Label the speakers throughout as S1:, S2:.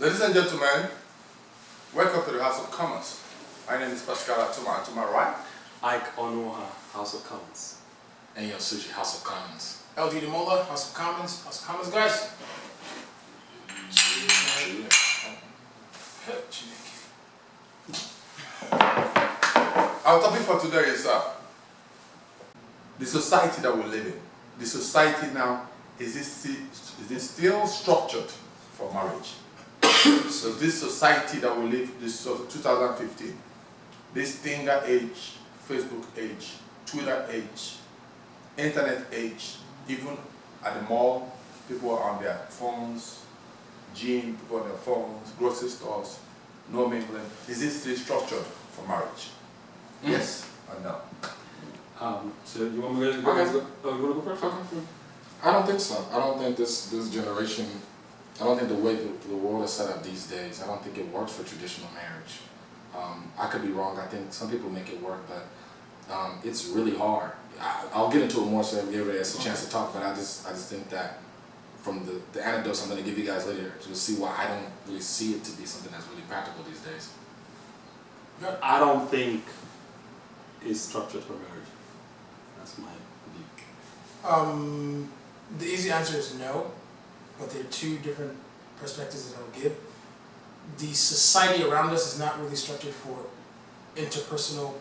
S1: Ladies and gentlemen, welcome to the House of Commons. My name is Pascal Atuma. To my right,
S2: Ike Onoha, House of Commons.
S3: And Yo Sushi, House of Commons.
S4: LD Demola, House of Commons. House of Commons, guys.
S1: our topic for today is the society that we live in. The society now, is it still structured for marriage? So this society that we live, this 2015, this Tinder age, Facebook age, Twitter age, internet age, even at the mall, people are on their phones, gym, people on their phones, grocery stores, no mingling. Is this still structured for marriage? Yes or no?
S2: So you want me to go?
S3: Okay.
S2: You want to go first?
S3: Okay. I don't think so. I don't think this generation, I don't think the way the world is set up these days, I don't think it works for traditional marriage. I could be wrong. I think some people make it work, but it's really hard. I'll get into it more so everybody has a chance to talk, but I just think that from the anecdotes I'm going to give you guys later, you'll see why I don't really see it to be something that's really practical these days.
S2: I don't think it's structured for marriage. That's my view.
S4: The easy answer is no, but there are two different perspectives that I'll give. The society around us is not really structured for interpersonal,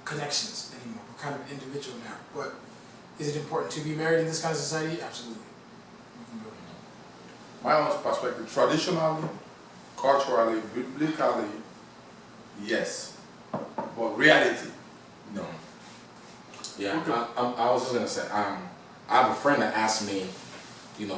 S4: connections anymore. We're kind of individual now. But is it important to be married in this kind of society? Absolutely.
S1: My own perspective, traditionally, culturally, biblically, yes. But reality, no.
S3: Yeah, okay. I was just gonna say, I have a friend that asked me,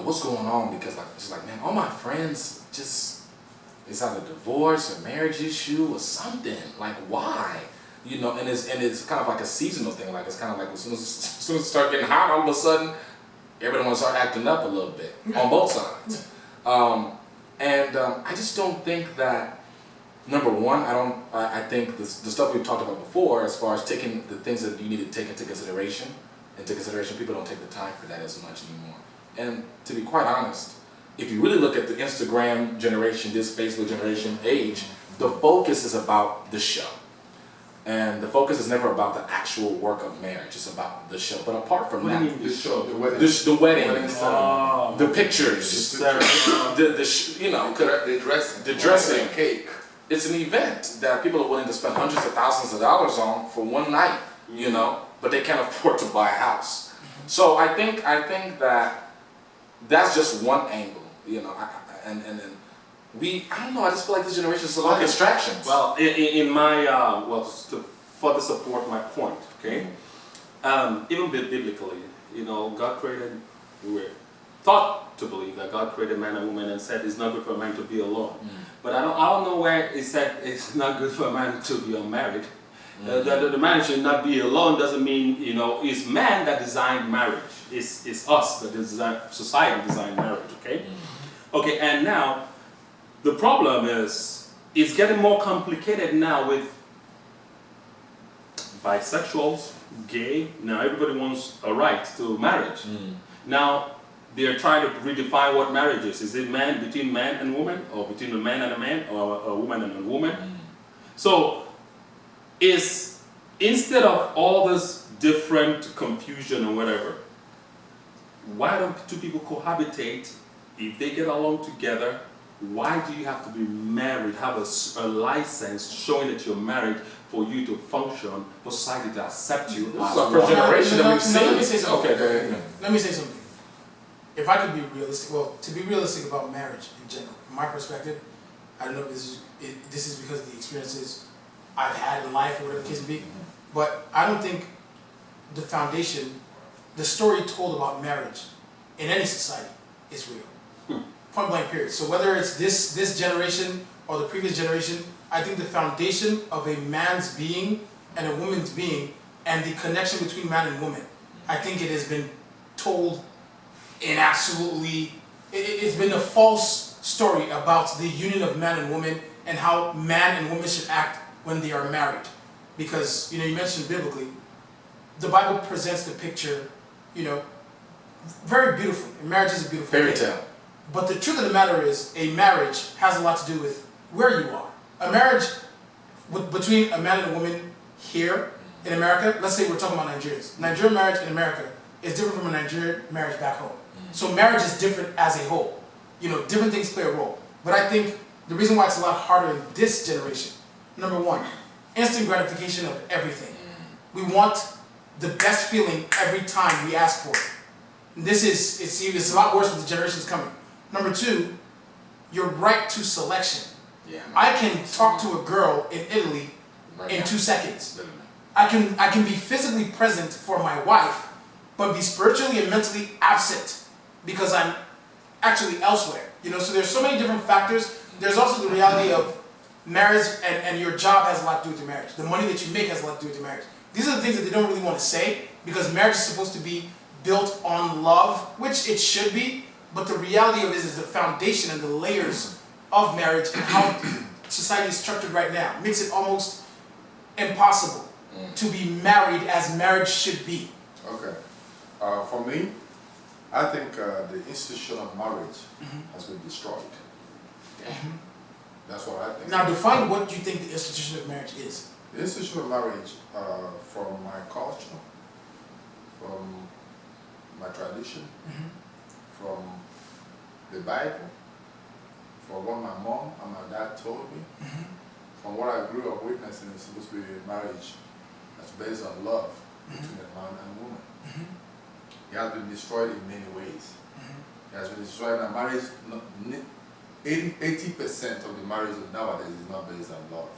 S3: what's going on, because she's like, man, all my friends it's either divorce or marriage issue or something. Like, why? And it's kind of like a seasonal thing. Like, it's kind of like as soon as it starts getting hot, all of a sudden, everybody wants to start acting up a little bit on both sides. I just don't think that. Number one, I think the stuff we've talked about before, as far as taking the things that you need to take into consideration, people don't take the time for that as much anymore. And to be quite honest, if you really look at the Instagram generation, this Facebook generation age, the focus is about the show. And the focus is never about the actual work of marriage, it's about the show. But apart from that,
S1: the show, the wedding,
S3: the pictures, the dressing,
S1: cake.
S3: It's an event that people are willing to spend hundreds of thousands of dollars on for one night, but they can't afford to buy a house. So I think that that's just one angle, and then I don't know, I just feel like this generation is a lot of distractions.
S2: Well, in my, to further support my point, okay? Even biblically, God created, we're taught to believe that God created man and woman and said it's not good for a man to be alone. But I don't know where it said it's not good for a man to be unmarried. The man should not be alone doesn't mean, it's man that designed marriage. It's us that society designed marriage, okay? Okay, and now, the problem is, it's getting more complicated now with bisexuals, gay. Now everybody wants a right to marriage. Now they're trying to redefine what marriage is. Is it man between man and woman, or between a man and a man, or a woman and a woman? So instead of all this different confusion or whatever, why don't two people cohabitate? If they get along together, why do you have to be married, have a license showing that you're married for you to function, for society to accept you?
S3: This is our first generation that we've seen.
S4: Let me say something.
S3: Okay, go ahead.
S4: Let me say something. If I could be realistic, to be realistic about marriage in general, from my perspective, I don't know if this is because of the experiences I've had in life or whatever the case may be, but I don't think the foundation, the story told about marriage in any society is real. Point blank period. So whether it's this generation or the previous generation, I think the foundation of a man's being and a woman's being and the connection between man and woman, I think it has been told in it's been a false story about the union of man and woman and how man and woman should act when they are married. Because, you mentioned biblically, the Bible presents the picture, very beautifully. And marriage is a beautiful
S3: Fairy
S4: thing.
S3: tale.
S4: But the truth of the matter is, a marriage has a lot to do with where you are. A marriage between a man and a woman here in America, let's say we're talking about Nigerians. Nigerian marriage in America is different from a Nigerian marriage back home. So marriage is different as a whole. You know, different things play a role. But I think the reason why it's a lot harder in this generation, number one, instant gratification of everything. We want the best feeling every time we ask for it. And it's a lot worse with the generations coming. Number two, your right to selection.
S3: Yeah.
S4: I can talk to a girl in Italy in 2 seconds. I can be physically present for my wife, but be spiritually and mentally absent because I'm actually elsewhere. You know, so there's so many different factors. There's also the reality of marriage and your job has a lot to do with your marriage. The money that you make has a lot to do with your marriage. These are the things that they don't really want to say because marriage is supposed to be built on love, which it should be, but the reality of it is the foundation and the layers of marriage and how society is structured right now makes it almost impossible to be married as marriage should be.
S1: Okay. For me, I think the institution of marriage has been destroyed. That's what I think.
S4: Now define what you think the institution of marriage is.
S1: The institution of marriage, from my culture, from my tradition, from the Bible, from what my mom and my dad told me, from what I grew up witnessing, it's supposed to be a marriage that's based on love between a man and a woman. It has been destroyed in many ways. It has been destroyed in a marriage. 80% of the marriages nowadays is not based on love.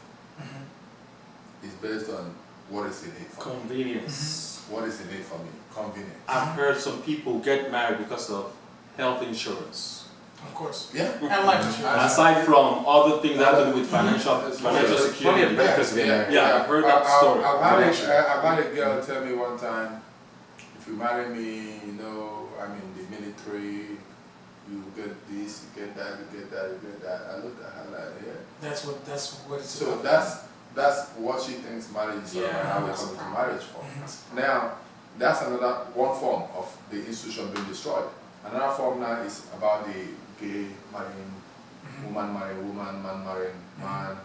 S1: It's based on what is in it for me.
S2: Convenience.
S1: What is in it for me? Convenience.
S2: I've heard some people get married because of health insurance.
S4: Of course.
S1: Yeah.
S4: And life insurance.
S2: Aside from other things that have to do with financial
S3: Plenty of
S2: security.
S3: benefits to get married.
S2: Yeah, I've heard that story.
S1: I've had a girl tell me one time, if you marry me, you know, I'm in the military, you get this, you get that, you get that, you get that. I looked at her like, yeah.
S4: That's what it's
S1: So
S4: about.
S1: that's what she thinks marriage is about,
S3: Yeah,
S1: how we
S3: that's
S1: come
S3: the
S1: to
S3: problem.
S1: marriage for. Now, that's another one form of the institution being destroyed. Another form now is about the gay marrying, woman marrying woman, man marrying man.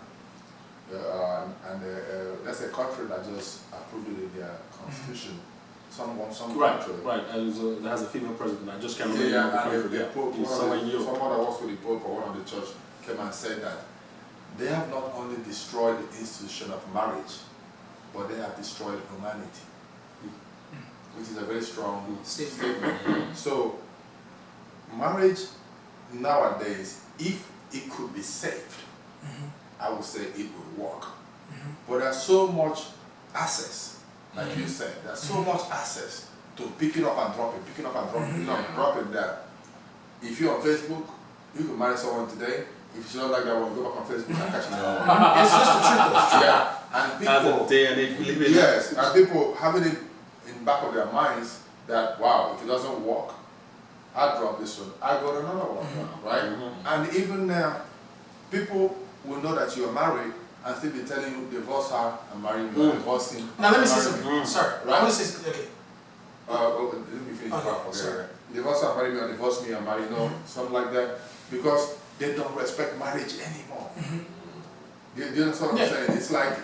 S1: That's a country that just approved it in their constitution. Some
S2: Right,
S1: country.
S2: right. And that has a female president. I just can't remember
S1: Yeah,
S2: the
S1: and
S2: country.
S1: the Pope,
S2: It's somewhere in Europe.
S1: someone that works with the Pope or one of the church came and said that they have not only destroyed the institution of marriage, but they have destroyed humanity, which is a very strong statement. So, marriage nowadays, if it could be saved, I would say it would work. But there's so much access, like you said, there's so much access to pick it up and drop it, pick it up and drop it, pick it up and drop it there. If you're on Facebook, you can marry someone today. If you don't like that one, go back on Facebook and catch another one.
S4: It's just the truth.
S1: Yeah, and
S2: As
S1: people,
S2: a day and age we live in.
S1: yes, and people having it in the back of their minds that, wow, if it doesn't work, I drop this one, I got another one, right? And even now, people will know that you are married and still be telling you, divorce her and marry me, or divorce him.
S4: Now let me say
S1: marry
S4: something. Sorry,
S1: Right.
S4: I want to say okay.
S1: Let me finish
S4: Okay,
S1: before I
S4: sorry.
S1: forget. Divorce her, marry me, or divorce me and marry, you know, something like that. Because they don't respect marriage anymore. You understand what I'm saying? It's like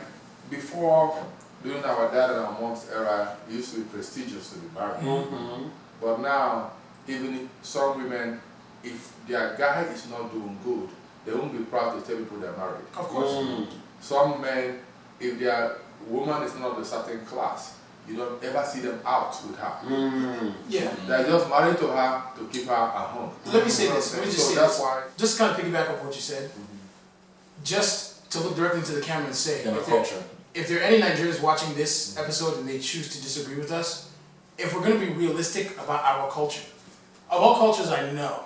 S1: before, during our dad and our mom's era, it used to be prestigious to be married. But now, even some women, if their guy is not doing good, they won't be proud to tell people they're married.
S4: Of course.
S1: Some men, if their woman is not of a certain class, you don't ever see them out with her.
S4: Yeah.
S1: They're just married to her to keep her at home.
S4: Let me say this. Let me just
S1: So
S4: say
S1: that's
S4: this.
S1: why.
S4: Just kind of piggyback off what you said. Just to look directly into the camera and say,
S3: In our
S4: if there,
S3: culture.
S4: if there are any Nigerians watching this episode and they choose to disagree with us, if we're going to be realistic about our culture, of all cultures I know,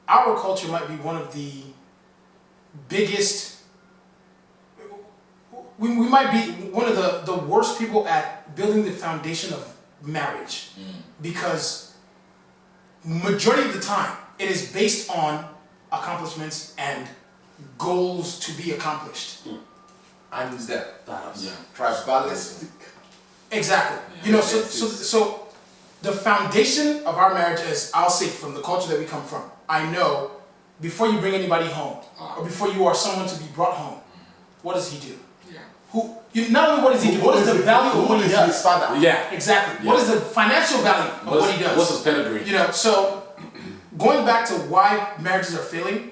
S4: our culture might be one of the biggest. We might be one of the worst people at building the foundation of marriage because majority of the time it is based on accomplishments and goals to be accomplished.
S1: And that
S2: That's
S3: Yeah.
S1: tribalistic.
S4: Exactly.
S3: Yeah.
S4: You know, so the foundation of our marriage is, I'll say, from the culture that we come from. I know before you bring anybody home, or before you are someone to be brought home, what does he do? Yeah. Not only what does he do, what is the value of what he does?
S1: His father.
S4: Yeah, exactly.
S3: Yeah.
S4: What is the financial value of what he does?
S3: What's his pedigree?
S4: You know, so going back to why marriages are failing,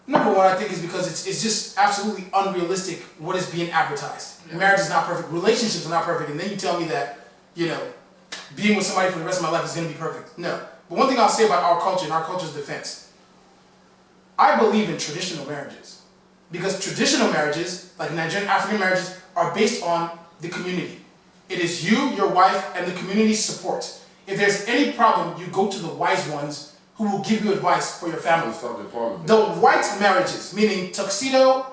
S4: number one, I think is because it's just absolutely unrealistic what is being advertised. Yeah. Marriage is not perfect, relationships are not perfect, and then you tell me that, you know, being with somebody for the rest of my life is going to be perfect. No. But one thing I'll say about our culture and our culture's defense, I believe in traditional marriages. Because traditional marriages, like Nigerian African marriages, are based on the community. It is you, your wife, and the community's support. If there's any problem, you go to the wise ones who will give you advice for your family. The white marriages, meaning tuxedo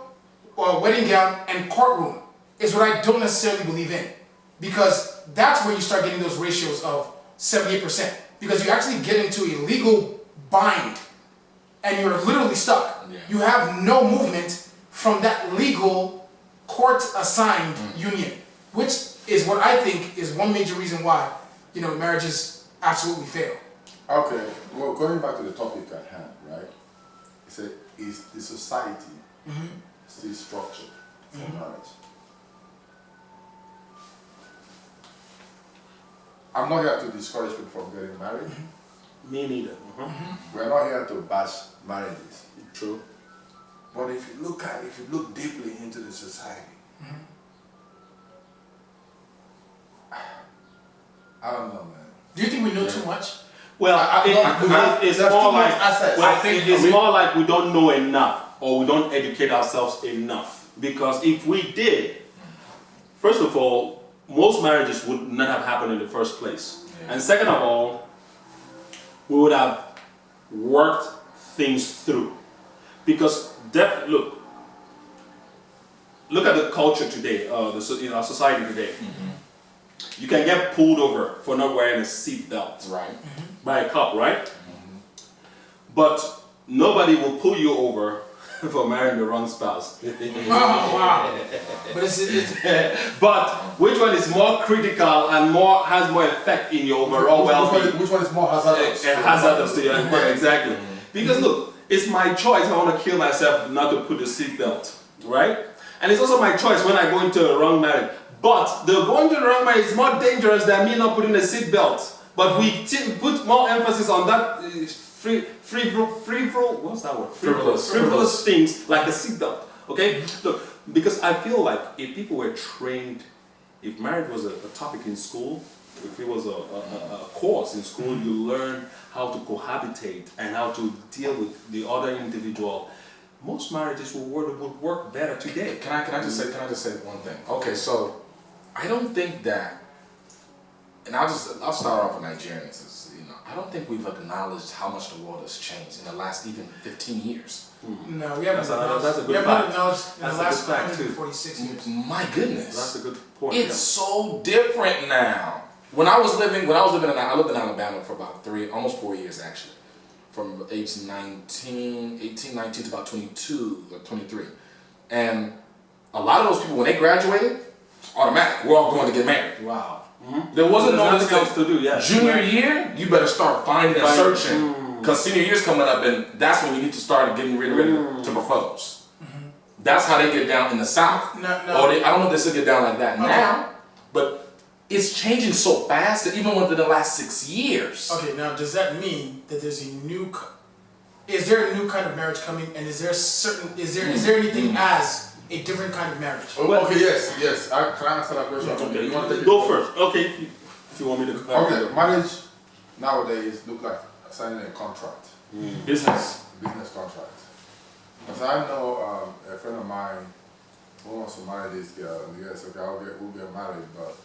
S4: or wedding gown and courtroom, is what I don't necessarily believe in. Because that's where you start getting those ratios of 78%. Because you actually get into a legal bind and you're literally stuck. Yeah. You have no movement from that legal court-assigned union, which is what I think is one major reason why, you know, marriages absolutely fail.
S1: Okay, well, going back to the topic at hand, right? Is the society still structured for marriage? I'm not here to discourage people from getting married.
S2: Me neither.
S1: We're not here to bash marriages.
S2: True.
S1: But if you look deeply into the society, I don't know, man.
S4: Do you think we know too much?
S2: Well, it's more like we don't know enough, or we don't educate ourselves enough. Because if we did, first of all, most marriages would not have happened in the first place. Yeah. And second of all, we would have worked things through. Because look at the culture today, in our society today. You can get pulled over for not wearing a seat belt, right? By a cop, right? But nobody will pull you over for marrying the wrong spouse.
S4: Wow.
S2: But which one is more critical and has more effect in your overall well-being?
S1: Which one is more hazardous?
S2: Hazardous to your exactly. Because look, it's my choice. I want to kill myself not to put the seatbelt, right? And it's also my choice when I go into a wrong marriage. But the going to the wrong marriage is more dangerous than me not putting a seatbelt. But we put more emphasis on that what's that word? Frivolous things like a seatbelt. Okay? Look, because I feel like if people were trained, if marriage was a topic in school, if it was a course in school, you learn how to cohabitate and how to deal with the other individual. Most marriages would work better today.
S3: Can I just say one thing? Okay, so I don't think that, and I'll start off with Nigerians. You know, I don't think we've acknowledged how much the world has changed in the last even 15 years.
S4: No, we haven't.
S2: That's a good fact.
S4: We haven't acknowledged in the last
S2: fact
S4: 146 years.
S3: My goodness,
S2: that's a good point.
S3: It's so different now. When I lived in Alabama for about almost 4 years actually. From age 18, 19 to about 22 or 23. And a lot of those people, when they graduated, automatic, we're all going to get married.
S2: Wow.
S3: There wasn't no
S2: nothing else to do, yeah.
S3: Junior year, you better start finding and searching. Because senior year's coming up and that's when you need to start getting ready to propose. That's how they get down in the South.
S4: No.
S3: Or I don't know if they still get down like that now, but it's changing so fast that even within the last 6 years.
S4: Okay, now does that mean that there's is there a new kind of marriage coming, and is there anything as a different kind of marriage?
S1: Well, okay, yes. Can I answer that question?
S2: Okay,
S1: you want to
S2: go first. Okay, if you want me to go.
S1: Okay, marriage nowadays look like signing a contract.
S3: Business
S1: contract. Because I know a friend of mine who wants to marry this girl, and yes, okay, we'll get married, but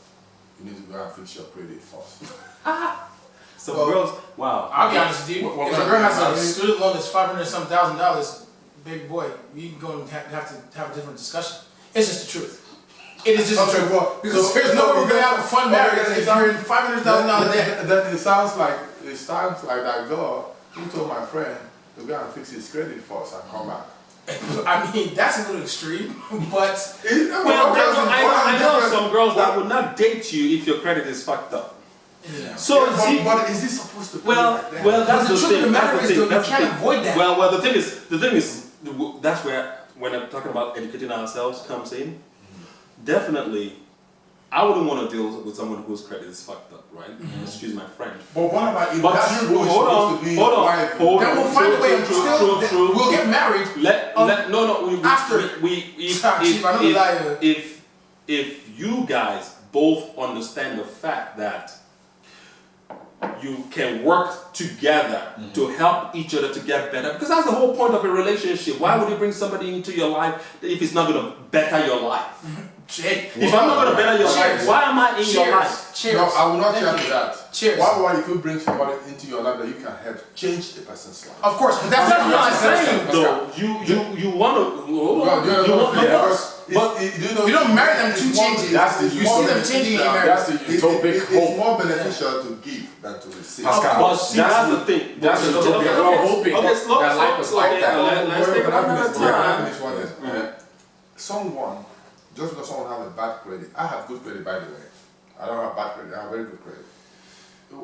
S1: you need to go and fix your credit first.
S2: So girls, wow.
S4: I'll be honest with you. If a girl has a student loan that's $500,000, baby boy, we going to have to have a different discussion. It's just the truth. It is just the truth.
S1: Well,
S4: because there's no way we're going to have a fun marriage if you're in $500,000 debt.
S1: Then it sounds like that girl who told my friend to go and fix his credit first and come back.
S4: I mean, that's a little extreme, but...
S2: I know some girls that would not date you if your credit is fucked up.
S4: Yeah.
S2: So
S1: Yeah,
S2: see,
S1: but is this supposed to be
S2: well,
S1: like that?
S2: well, that's
S4: But the
S2: the
S4: truth of
S2: thing.
S4: the matter
S2: That's the
S4: is,
S2: thing.
S4: though, you
S2: That's the
S4: can't
S2: thing.
S4: avoid that.
S2: Well, the thing is, that's where when I'm talking about educating ourselves comes in. Definitely, I wouldn't want to deal with someone whose credit is fucked up, right? Excuse my French.
S1: But what about if
S2: But
S1: that
S2: true,
S1: school is
S2: hold
S1: supposed
S2: on,
S1: to be
S2: hold on,
S1: private?
S2: hold
S4: Then
S2: on.
S4: we'll find a way.
S2: True.
S4: We'll get married. After.
S2: If you guys both understand the fact that you can work together to help each other to get better, because that's the whole point of a relationship. Why would you bring somebody into your life if it's not going to better your life? If I'm not going to better your life, why am I in your life?
S4: Cheers.
S1: No, I will not
S4: Thank
S1: share to
S4: you.
S1: that.
S4: Cheers.
S1: Why if you bring somebody into your life that you can help change the person's life?
S4: Of course, but that's
S2: That's
S4: not
S2: what I'm saying,
S4: saying.
S2: though. You want to.
S1: Well, do you know,
S2: But
S4: You don't marry them to change it.
S3: That's the-
S4: You see them changing in marriage.
S3: That's the utopic
S1: It's
S3: hope.
S1: more beneficial to give than to receive.
S3: Pascal.
S2: But see, that's the thing.
S3: That's the utopia.
S2: Okay,
S3: We're hoping
S2: okay, slow,
S3: that life is
S2: slow,
S3: like
S2: okay,
S3: that.
S2: let's take it one at a time.
S1: Finish one thing. Someone, just because someone has a bad credit, I have good credit by the way. I don't have bad credit, I have very good credit.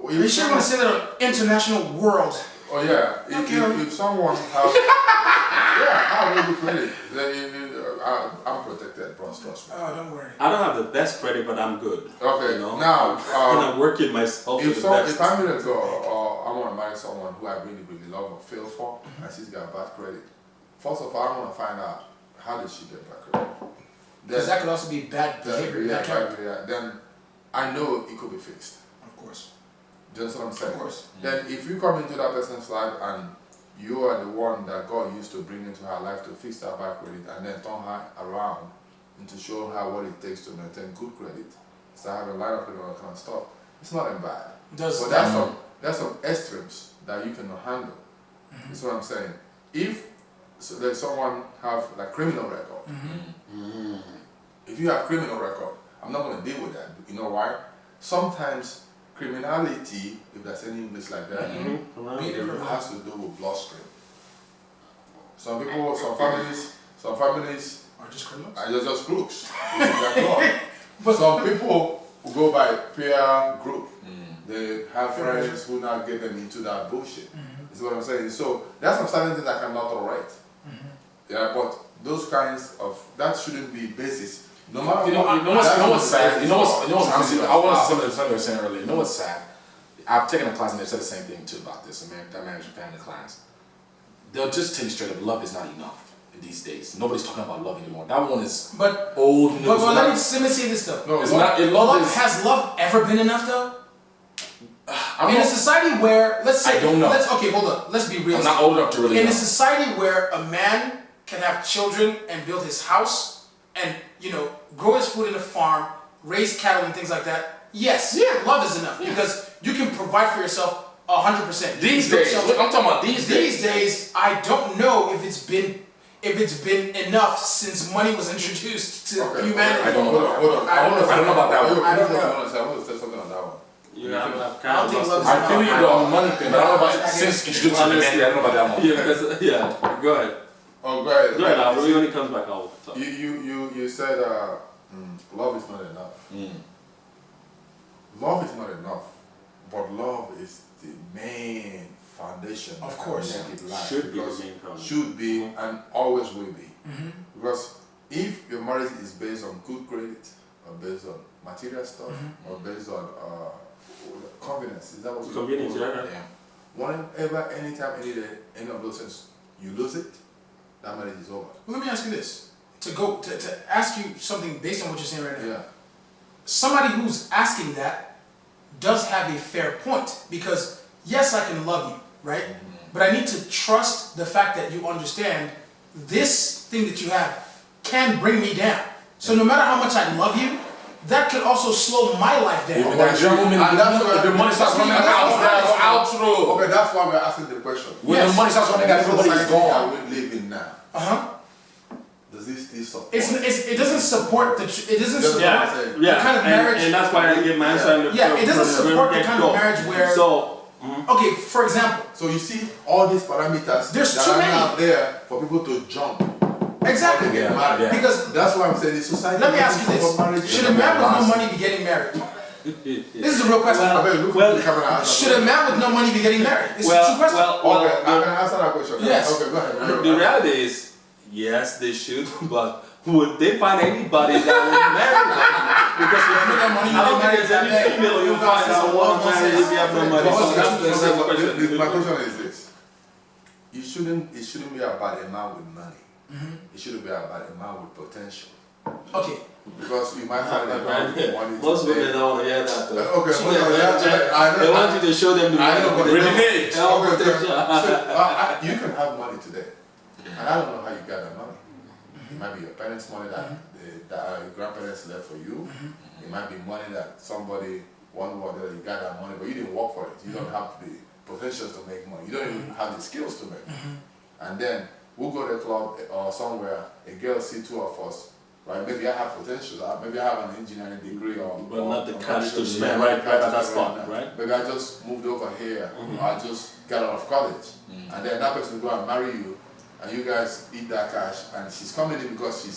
S4: Are you sure you want to say that on international world?
S1: Oh yeah, if someone has, yeah, I have very good credit. I'm protected, bro, trust me.
S4: Oh, don't worry.
S2: I don't have the best credit, but I'm good.
S1: Okay,
S2: You know?
S1: now,
S2: And I'm working myself to
S1: if
S2: the best.
S1: I'm gonna go, or I wanna marry someone who I really, really love or feel for, and she's got bad credit, first of all, I wanna find out how did she get bad credit.
S4: Because that could also be bad behavior, bad character.
S1: Then I know it could be fixed.
S4: Of course.
S1: Do you understand what I'm saying?
S4: Of course.
S1: Then if you come into that person's life and you are the one that God used to bring into her life to fix that bad credit and then turn her around and to show her what it takes to maintain good credit, so have a line of credit and all that kind of stuff, it's not that bad. But there's some extremes that you cannot handle. That's what I'm saying. If there's someone have like criminal record, if you have criminal record, I'm not going to deal with that. You know why? Sometimes criminality, if there's any English like that, it has to do with bloodstream. Some people, some families
S4: Or just criminals?
S1: are just crooks. But some people who go by peer group. They have friends who now get them into that bullshit. Is what I'm saying. So there's some certain things I cannot tolerate. Yeah, but those kinds of that shouldn't be basis. No matter
S3: You know what's sad? You know what's honestly, I want to say something you were saying earlier. You know what's sad? I've taken a class and they said the same thing too about this, that marriage and family class. They'll just tell you straight up, love is not enough these days. Nobody's talking about love anymore. That one is old news.
S4: But let me say this though.
S1: No,
S3: It's not.
S4: Has love ever been enough though? In a society where, let's say,
S3: I don't know.
S4: Okay, hold on. Let's be real.
S3: I'm not old enough to really
S4: In
S3: know.
S4: a society where a man can have children and build his house and, grow his food in a farm, raise cattle and things like that, yes, love is enough because you can provide for yourself 100%.
S3: These days, I'm talking about these days.
S4: These days, I don't know if it's been enough since money was introduced to humanity.
S3: I don't know.
S1: Hold on.
S4: I don't know about that
S3: one.
S4: I don't know.
S1: I want to say something on that one.
S2: Yeah,
S4: I don't think love is
S3: I feel you
S4: enough.
S3: on money thing, but I don't know about since introduced to humanity. I don't know about that one.
S2: Yeah, because, yeah, go ahead.
S1: Oh, go ahead.
S2: Go ahead, Al. When he comes back, I'll talk.
S1: You said love is not enough. Love is not enough, but love is the main foundation.
S4: Of course.
S1: that make it last,
S2: Should be the
S1: because
S2: main foundation.
S1: Should be and always will be. Because if your marriage is based on good credit, or based on material stuff, or based on convenience, is that what you
S2: Convenience, yeah.
S1: Whenever, anytime, any day, any of those things, you lose it, that marriage is over.
S4: Well, let me ask you this. To ask you something based on what you're saying right now.
S1: Yeah.
S4: Somebody who's asking that does have a fair point because yes, I can love you, right? But I need to trust the fact that you understand this thing that you have can bring me down. So no matter how much I love you, that could also slow my life down.
S3: Even that gentleman, if the money starts running out, that's outro.
S1: Okay, that's why we're asking the question.
S3: When the money starts running out, everybody's gone.
S1: That we live in now. Does this still support?
S4: It doesn't support the it doesn't support
S2: Yeah,
S4: the kind of marriage.
S2: and that's why I give my answer.
S4: It doesn't support the kind of marriage where.
S2: So,
S4: okay, for example.
S1: So you see all these parameters
S4: There's
S1: that
S4: too
S1: are
S4: many.
S1: out there for people to jump.
S4: Exactly.
S1: Get married.
S4: Because
S1: That's why I'm saying the society.
S4: let me ask you this: should a man with no money be getting married? This is a real question.
S1: I mean, look at the camera and answer
S4: Should a man with no money be getting married? It's two questions.
S1: Okay, I can answer that question.
S4: Yes.
S1: Okay, go ahead.
S2: The reality is, yes, they should, but would they find anybody that would marry them? Because I don't think there's any female you'll find that will want to marry if you have no money. So that's the question.
S1: My question is this: it shouldn't be about a man with money. It shouldn't be about a man with potential.
S4: Okay.
S1: Because you might find a man with money.
S2: Most women don't want to hear that. Though.
S1: Okay,
S2: They want you to show them the money.
S1: Renegade.
S2: Potential.
S1: You can have money today, and I don't know how you got that money. It might be your parents' money that your grandparents left for you. It might be money that somebody one way or the other you got that money, but you didn't work for it. You don't have the potentials to make money. You don't even have the skills to make money. And then we'll go to a club or somewhere, a girl see two of us, right? Maybe I have potential. Maybe I have an engineering degree
S2: but not the cash to spend right at that spot, right?
S1: Maybe I just moved over here, or I just got out of college, and then that person will go and marry you, and you guys eat that cash, and she's coming in because she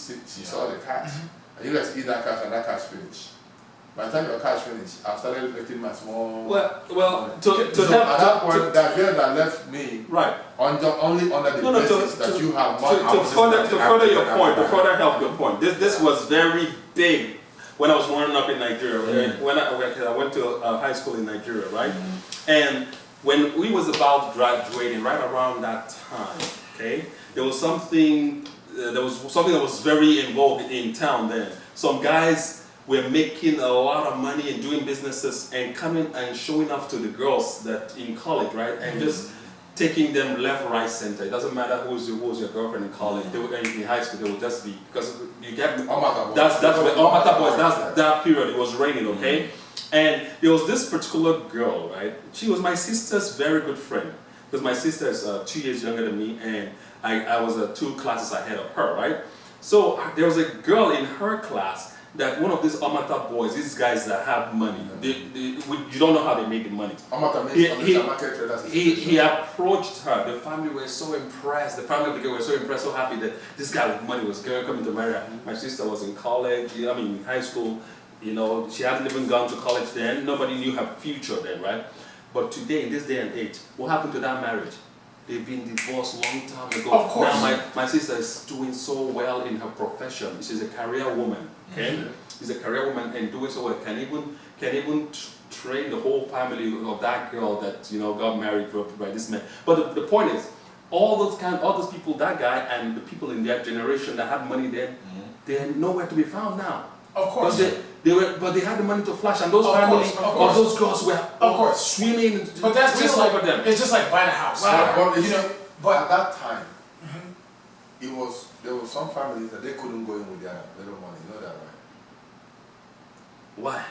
S1: saw the cash, and you guys eat that cash, and that cash finish. By the time your cash finished, I've started making my small.
S2: Well,
S1: so at that point, that girl that left me,
S2: right,
S1: only under the basis that you have money.
S2: To further your point, to further help your point, this was very big when I was growing up in Nigeria. When I went to high school in Nigeria, right, and when we was about graduating, right around that time, okay, there was something that was very in vogue in town then. Some guys were making a lot of money and doing businesses and coming and showing off to the girls that in college, right? And just taking them left, right, center. It doesn't matter who's your girlfriend in college. They would, in high school, they would just be, because you get, that's where, Mata boys, that's that period, it was raining, okay? And there was this particular girl, right? She was my sister's very good friend. Because my sister is 2 years younger than me, and I was 2 classes ahead of her, right? So there was a girl in her class that one of these Amata boys, these guys that have money, you don't know how they make the money. He approached her. The family were so impressed. The family of the girl were so impressed, so happy that this guy with money was coming to marry her. My sister was in college, in high school. She hadn't even gone to college then. Nobody knew her future then, right? But today, in this day and age, what happened to that marriage? They've been divorced long time ago.
S4: Of course.
S2: Now my sister is doing so well in her profession. She's a career woman. Okay, she's a career woman and doing so well. Can even train the whole family of that girl that got married by this man. But the point is, all those people, that guy and the people in their generation that had money then, they're nowhere to be found now.
S4: Of course.
S2: But they had the money to flash, and those families of those girls were swimming.
S4: But that's just like
S2: them.
S4: It's just like buying a house.
S1: But at that time, there were some families that they couldn't go in with their little money. You know that, right?
S2: Why?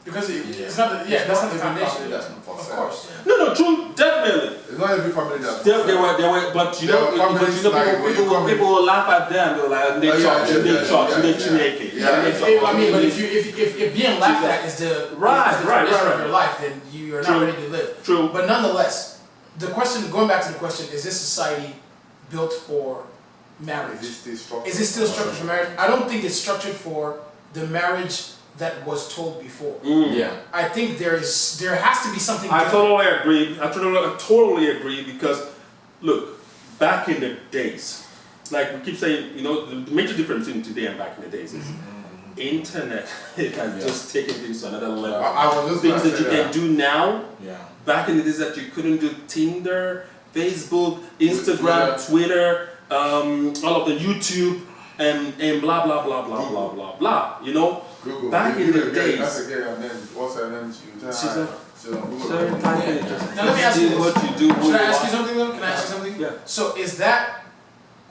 S4: Because it's not that's not the foundation.
S1: That's not for
S4: Of
S1: sale.
S4: course.
S2: No, true, definitely.
S1: It's not every family that's
S2: They were, but people will laugh at them. They're like, they chineke.
S4: I mean, but if being laughed at is the foundation of your life, then you are not ready to live.
S2: True.
S4: But nonetheless, going back to the question, is this society built for marriage?
S1: Is
S4: Is it still structured for marriage? I don't think it's structured for the marriage that was told before.
S3: Yeah.
S4: I think there has to be something
S2: I
S4: different.
S2: totally agree. I totally agree because, look, back in the days, like we keep saying, the major difference in today and back in the days is internet. It has just taken things to another level. Things that you can do now.
S3: Yeah.
S2: Back in the days that you couldn't do Tinder, Facebook, Instagram, Twitter, all of the YouTube, and blah blah blah blah blah blah blah.
S1: Google.
S2: Back in the days.
S1: That's a girl, and then what's her name?
S2: She's a.
S4: Now let me ask you this.
S2: What you do.
S4: Should I ask you something though? Can I ask you something?
S2: Yeah.
S4: So is that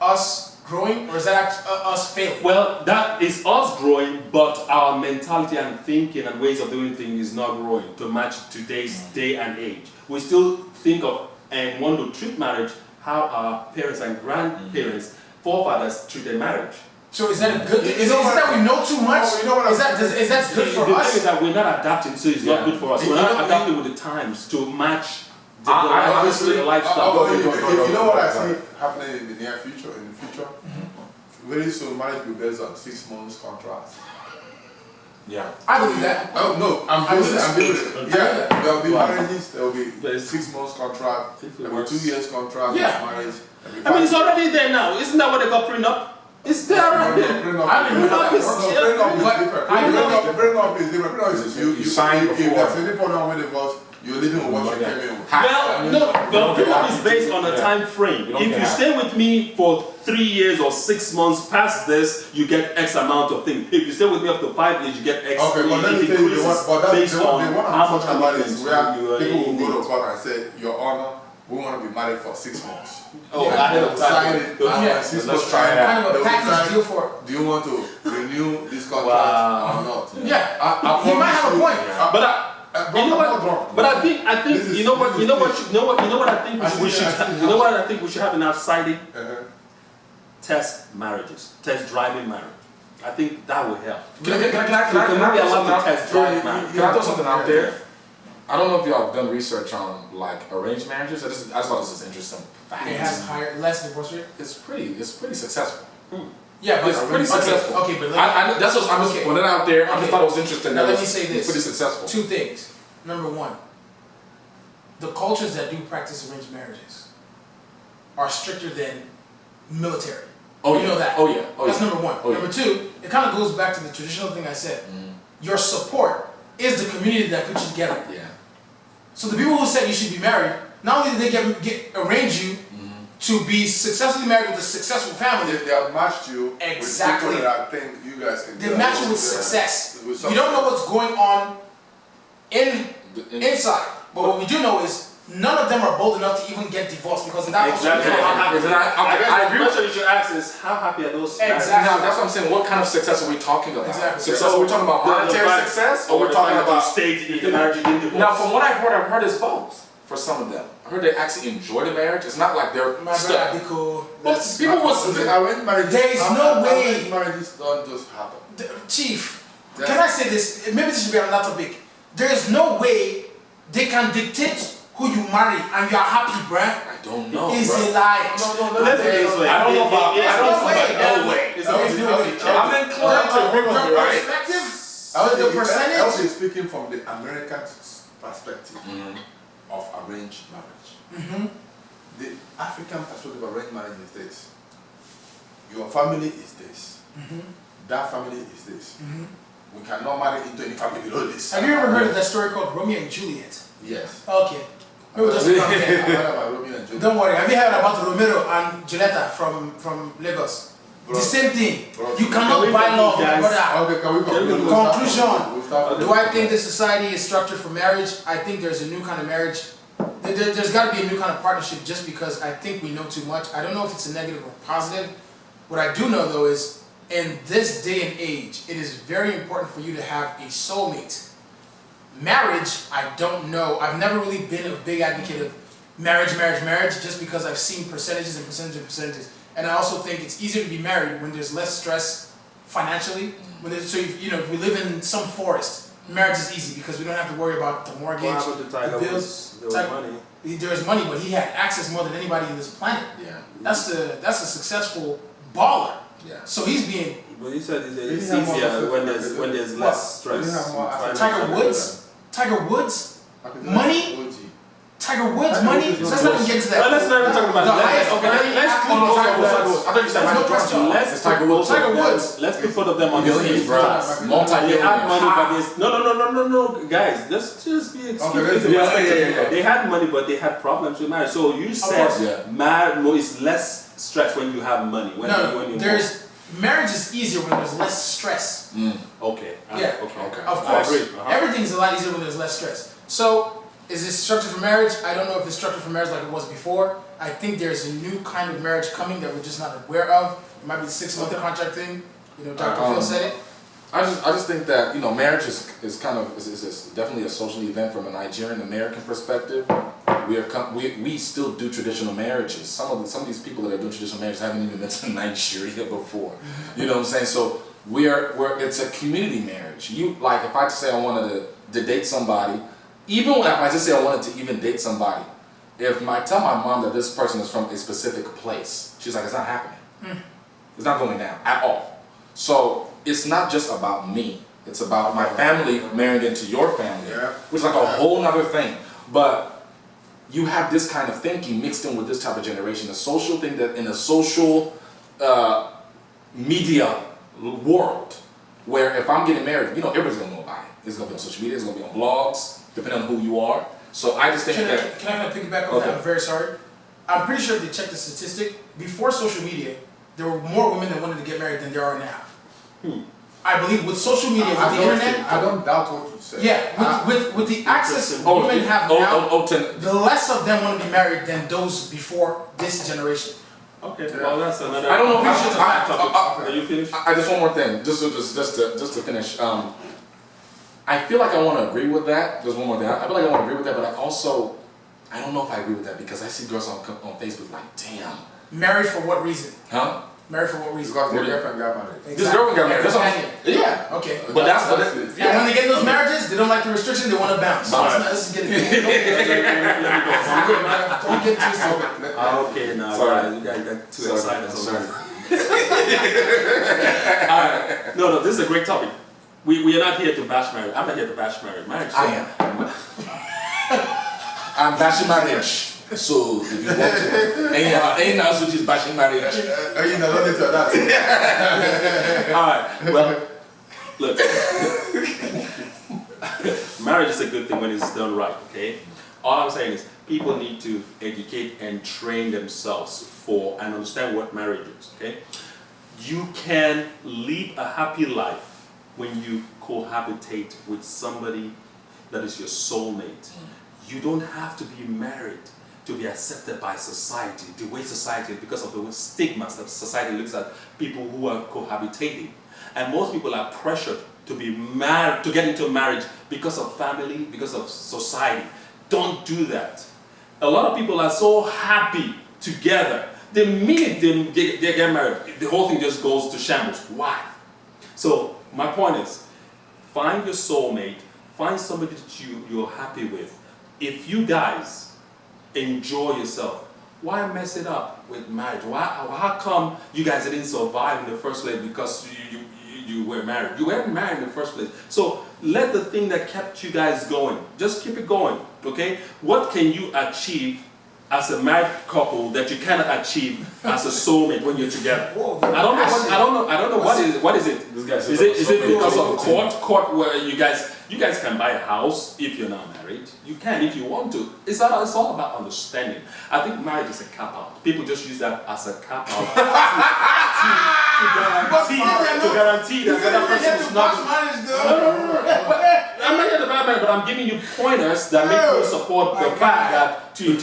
S4: us growing or is that us failing?
S2: Well, that is us growing, but our mentality and thinking and ways of doing things is not growing to match today's day and age. We still think of and want to treat marriage how our parents and grandparents, forefathers treated marriage.
S4: So is that a good thing? Is it that we know too much? Is that good for
S2: us? The thing
S4: us?
S2: is that we're not adapting, so it's not good for us. We're not adapting with the times to match the lifestyle.
S1: You know what I see happening in the near future? In the future, very soon marriage will be based on 6 months contract.
S3: Yeah.
S4: I believe that.
S1: Oh no, I'm
S4: I
S1: doing it.
S4: believe
S1: I'm doing
S4: that.
S1: it. Yeah, there will be
S2: Wow.
S1: marriages. There will be
S2: But it's-
S1: 6 months contract.
S2: If it
S1: There will be
S2: works.
S1: 2 years contract.
S4: Yeah.
S1: Marriage.
S2: I mean, it's already there now. Isn't that what they got prenup? It's there already.
S1: Prenup
S4: I didn't know that.
S1: is different.
S4: I know.
S1: Prenup is different. Prenup is
S3: You sign
S1: if
S3: before.
S1: there's any problem with divorce, you're living with what you came in with.
S2: Well, no, well, prenup is based on a
S3: Yeah.
S2: time frame.
S3: You don't
S2: If
S3: get
S2: you
S3: half.
S2: stay with me for 3 years or 6 months past this, you get X amount of things. If you stay with me up to 5 years, you get X.
S1: Okay, but let me
S2: it
S1: tell you,
S2: increases
S1: but that's
S2: based
S1: the
S2: on
S1: one
S2: how
S1: I'm
S2: much
S1: talking about is
S2: commitment
S1: where
S2: you are
S1: people will
S2: in.
S1: go to court and say, Your Honor, we want to be married for 6 months.
S2: Oh,
S1: And
S2: ahead
S1: they
S2: of
S1: will
S2: time.
S1: sign it.
S4: Yeah.
S1: And 6
S3: Let's
S1: months
S3: try it out.
S4: Kind of
S1: they
S4: a
S1: will
S4: package
S1: decide,
S4: deal for it.
S1: Do you want to renew this contract
S2: Wow.
S1: or not?
S4: Yeah.
S1: I
S4: He might
S1: promise
S4: have a
S1: you-
S4: point.
S2: But
S1: bro,
S2: you know
S1: I'm not
S2: what?
S1: drunk.
S2: But I think
S1: This is-
S2: you know what
S1: this
S2: you know
S1: is
S2: what
S1: fish.
S2: you know what I think
S1: I
S2: we
S1: see
S2: should
S1: that, I see
S2: you know
S1: that.
S2: what I think we should have in our society?
S1: Uh-huh.
S2: Test marriages, test driving marriage. I think that would help.
S3: Can I
S2: Can we be
S3: throw
S2: allowed
S3: something
S2: to
S3: out?
S2: test drive marriage?
S3: Can I throw something out there? I don't know if y'all have done research on like arranged marriages. I just thought this was interesting.
S4: It has higher, less divorce rate.
S3: It's pretty successful.
S4: Yeah, but
S3: It's pretty successful.
S4: Okay, but let me,
S3: That's what I'm just
S4: Okay.
S3: putting it out there. I
S4: Okay.
S3: just thought it was interesting.
S4: Now
S3: that
S4: let me
S3: it's-
S4: say
S3: it's
S4: this.
S3: pretty successful.
S4: 2 things. Number 1, the cultures that do practice arranged marriages are stricter than military.
S3: Oh
S4: You
S3: yeah.
S4: know that.
S3: Oh yeah. Oh
S4: That's
S3: yeah.
S4: number 1.
S3: Oh, yeah.
S4: Number 2, it kind of goes back to the traditional thing I said. Your support is the community that puts you together.
S3: Yeah.
S4: So the people who said you should be married, not only did they arrange you to be successfully married with a successful family,
S1: They have matched you
S4: Exactly.
S1: with people that I think you guys can
S4: they
S1: get
S4: match you
S1: along
S4: with
S1: together.
S4: success.
S1: With
S4: You don't know what's going on
S3: In-
S4: inside, but what we do know is none of them are bold enough to even get divorced because in that
S2: Exactly.
S4: culture,
S3: I
S2: guess
S3: agree
S2: the
S3: with
S2: question you should ask is how happy are those marriages?
S4: Exactly.
S3: Now, that's what I'm saying. What kind of success are we talking about?
S4: Exactly.
S3: Success? Are we talking about monetary success, or we're talking about?
S2: state in the marriage you didn't divorce?
S3: Now, from what I've heard it's both for some of them. I heard they actually enjoy the marriage. It's not like they're
S4: my
S3: stuck.
S4: brother Abiko,
S3: Well,
S4: that's
S3: people
S4: my
S3: was-
S4: cousin.
S1: Arranged marriages.
S4: There is no way.
S1: Arranged marriages don't just happen.
S4: Chief,
S1: Yeah.
S4: can I say this? Maybe this should be another topic. There is no way they can dictate who you marry and you are happy, bruh.
S3: I don't know.
S4: It's
S3: bro.
S4: a lie.
S2: Let's put it this way.
S3: I don't know about-
S2: It's
S3: I don't know
S2: no
S3: about
S2: way.
S3: no way.
S2: It's always
S1: Okay,
S2: no way.
S1: okay.
S3: I'm inclined to agree with you, right?
S4: Perspective,
S1: I
S4: the percentage.
S1: was speaking from the American perspective of arranged marriage. The African perspective of arranged marriage is this. Your family is this. That family is this. We cannot marry into any family below this.
S4: Have you ever heard of that story called Romeo and Juliet?
S1: Yes.
S4: Okay. Maybe we'll just leave it on
S1: I
S4: there.
S1: heard about Romeo and Juliet.
S4: Don't worry. Have you heard about Romero and Julieta from Lagos?
S1: Bro.
S4: The same thing.
S1: Bro.
S4: You
S2: Can
S4: cannot
S2: we
S4: buy love, my
S2: guys-
S4: brother.
S1: Okay, can we conclude?
S4: Conclusion.
S1: We'll start from
S4: Do
S1: there.
S4: I think this society is structured for marriage? I think there's a new kind of marriage. There's got to be a new kind of partnership just because I think we know too much. I don't know if it's a negative or positive. What I do know though is in this day and age, it is very important for you to have a soulmate. Marriage, I don't know. I've never really been a big advocate of marriage, just because I've seen percentages and percentages. And I also think it's easier to be married when there's less stress financially. So if we live in some forest, marriage is easy because we don't have to worry about the mortgage,
S2: What happened to Tiger
S4: the bills.
S2: Woods? There was
S4: Tiger-
S2: money.
S4: There's money, but he had access more than anybody in this planet.
S3: Yeah.
S4: That's a successful baller.
S3: Yeah.
S4: So he's being
S2: But he said it's
S1: Didn't he have more
S2: easier
S1: assets?
S2: when there's
S4: What?
S2: less stress.
S1: Didn't he have more assets?
S4: Tiger Woods. Tiger Woods, money.
S1: OG.
S4: Tiger Woods,
S1: Tiger
S4: money.
S1: Woods is
S4: Let's
S1: not
S4: not even get to that.
S2: Well, let's not even talk about
S4: The
S2: that.
S4: highest
S2: Okay,
S4: earning
S2: let's
S4: athlete-
S2: put both of them.
S3: I thought you said
S4: There's no
S3: Michael
S4: question.
S3: Jordan.
S2: Let's
S3: It's Tiger
S2: put
S3: Woods.
S2: both of
S4: Tiger
S2: them-
S4: Woods.
S2: Let's put both of them on the
S3: Millions,
S2: same
S3: bro.
S2: class. They have money,
S3: Multi-billionaires.
S2: but there's no, guys. Let's just be
S1: Okay, let's-
S3: yeah.
S2: They had money, but they had problems with marriage. So you
S4: course.
S2: said
S3: Yeah.
S2: marriage is less stress when you have money. When you
S4: Marriage is easier when there's less stress.
S2: okay.
S4: Yeah.
S2: Okay.
S4: Of
S2: I
S4: course.
S2: agree.
S4: Everything's a lot easier when there's less stress. So, is it structured for marriage? I don't know if it's structured for marriage like it was before. I think there's a new kind of marriage coming that we're just not aware of. It might be the 6-month contract thing. Dr. Phil said it.
S3: I just think that marriage is kind of is definitely a social event from a Nigerian American perspective. We still do traditional marriages. Some of these people that are doing traditional marriages haven't even been to Nigeria before. You know what I'm saying? So it's a community marriage. If I say I wanted to date somebody, even if I just say I wanted to even date somebody, if I tell my mom that this person is from a specific place, she's like, it's not happening. It's not going down at all. So it's not just about me. It's about my family marrying into your family,
S1: Yeah.
S3: which is like a whole nother thing. But you have this kind of thinking mixed in with this type of generation, a social thing that in a social media world, where if I'm getting married, you know, everybody's gonna know about it. It's gonna be on social media, it's gonna be on blogs, depending on who you are. So I just think
S4: Can
S3: that.
S4: I piggyback on that? I'm very sorry. I'm pretty sure if they checked the statistic, before social media, there were more women that wanted to get married than there are now. I believe with social media, with the internet,
S1: I don't doubt what you said.
S4: yeah, with the access women have now, the less of them want to be married than those before this generation.
S2: Okay,
S1: Yeah.
S2: well that's another.
S3: I don't know.
S2: Are you finished?
S3: I just one more thing, just to finish. I feel like I want to agree with that. Just one more thing. I feel like I want to agree with that, but I don't know if I agree with that because I see girls on Facebook like, damn.
S4: Married for what reason?
S3: Huh?
S4: Married for what reason?
S1: Because their girlfriend got married.
S4: Exactly.
S3: This girl got married. That's what
S4: Companion.
S3: yeah.
S4: Okay.
S3: But that's what
S1: it.
S4: And when they get in those marriages, they don't like the restriction, they want to bounce. So
S3: Alright.
S4: let's get it. Don't get twisted.
S2: Okay, now
S3: Sorry.
S2: you guys got too
S3: Sorry.
S2: excited.
S3: Sorry.
S2: Alright. No, this is a great topic. We are not here to bash marriage. I'm not here to bash marriage.
S3: I am. I'm bashing marriage. So if you want to, ain't now so just bashing marriage.
S1: You know, don't into that.
S2: Alright, well, look. Marriage is a good thing when it's done right, okay? All I'm saying is people need to educate and train themselves for and understand what marriage is, okay? You can live a happy life when you cohabitate with somebody that is your soulmate. You don't have to be married to be accepted by society, the way society, because of the stigmas that society looks at people who are cohabitating. And most people are pressured to be married, to get into marriage because of family, because of society. Don't do that. A lot of people are so happy together. The minute they get married, the whole thing just goes to shambles. Why? So my point is, find your soulmate, find somebody that you're happy with. If you guys enjoy yourself, why mess it up with marriage? How come you guys didn't survive in the first place because you were married? You weren't married in the first place. So let the thing that kept you guys going, just keep it going, okay? What can you achieve as a married couple that you cannot achieve as a soulmate when you're together? I don't know what is it?
S3: This guy's
S2: Is it because of court where you guys can buy a house if you're not married? You can if you want to. It's all about understanding. I think marriage is a cop-out. People just use that as a cop-out to guarantee that the other person is not. No. I'm not here to buy marriage, but I'm giving you pointers that make you support the fact that in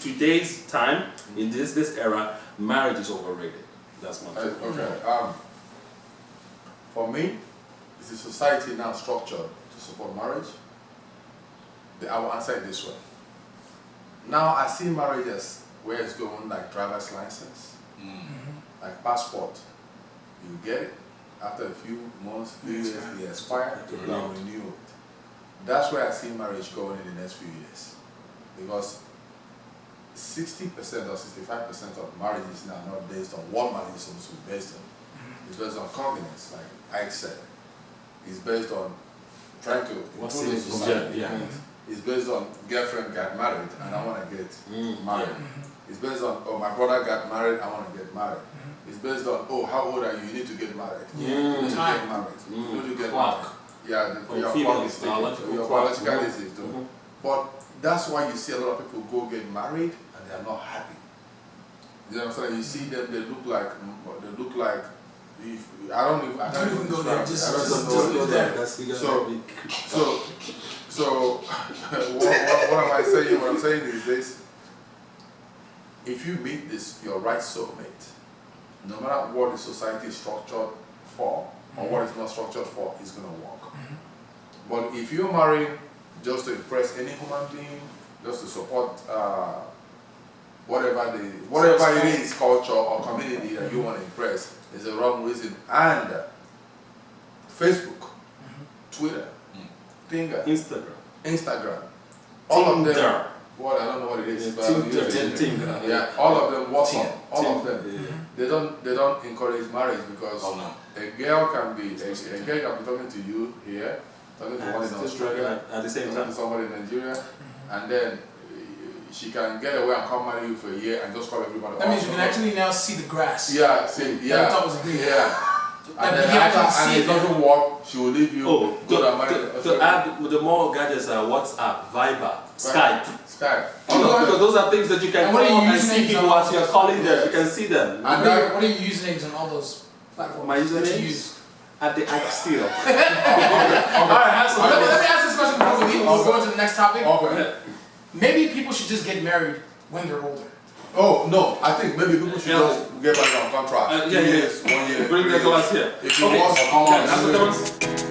S2: today's time, in this era, marriage is overrated. That's my point.
S1: Okay. For me, is the society now structured to support marriage? I will answer it this way. Now I see marriage as where it's going, like driver's license, like passport. You get it after a few months, few years, they expire, you can renew it. That's where I see marriage going in the next few years, because 60% or 65% of marriages now are not based on what marriage is supposed to be based on. It's based on convenience, like Ike said. It's based on trying to improve the society. It's based on girlfriend got married and I want to get married. It's based on, oh, my brother got married, I want to get married. It's based on, oh, how old are you? You need to get married. You need to get married. You need to get married. Yeah, your clock is ticking. Your biological is too. But that's why you see a lot of people go get married and they are not happy. You know what I'm saying? You see them, they look like I don't even go there. Just go there. So what am I saying? What I'm saying is this: if you meet your right soulmate, no matter what the society is structured for or what it's not structured for, it's gonna work. But if you're married just to impress any human being, just to support whatever it is, culture or community that you want to impress, is the wrong reason. And Facebook, Twitter, Instagram, all of them. Well, I don't know what it is. But
S2: Tinder.
S1: yeah, all of them. WhatsApp, all of them.
S2: Yeah.
S1: They don't encourage marriage because
S3: Oh no.
S1: a girl can be talking to you here, talking to one in Australia,
S2: At the same
S1: talking
S2: time.
S1: to somebody in Nigeria, and then she can get away and come marry you for a year and just call everybody.
S4: That means you
S1: off.
S4: can actually now see the grass.
S1: Yeah, see, yeah,
S4: I thought was a green.
S1: yeah.
S4: Like,
S1: And then
S4: you can
S1: after,
S4: actually
S1: and
S4: see
S1: it
S4: it.
S1: doesn't work, she will leave you.
S2: Oh,
S1: go and marry
S2: to add the more gadgets are WhatsApp, Viber, Skype.
S1: Skype.
S2: Because those are things that you can
S4: And what are
S2: call
S4: you
S2: and see
S4: using
S2: people
S4: on
S2: as you're
S4: those?
S2: calling them. You can see them.
S1: And
S4: What are your usernames on all those platforms?
S2: My
S4: that you
S2: usernames?
S4: use?
S2: At the act still.
S4: Alright, so let me ask this question before we leave. We'll go on to the next topic.
S1: Okay.
S4: Maybe people should just get married when they're older.
S1: Oh no, I think maybe people should
S2: Yeah.
S1: just get back on contract. 2
S2: Yeah, yeah.
S1: years, 1 year.
S2: Bring
S1: 3
S2: the
S1: years.
S2: glass here.
S1: If you
S2: Okay.
S1: want,
S3: Come on,
S2: That's what I want.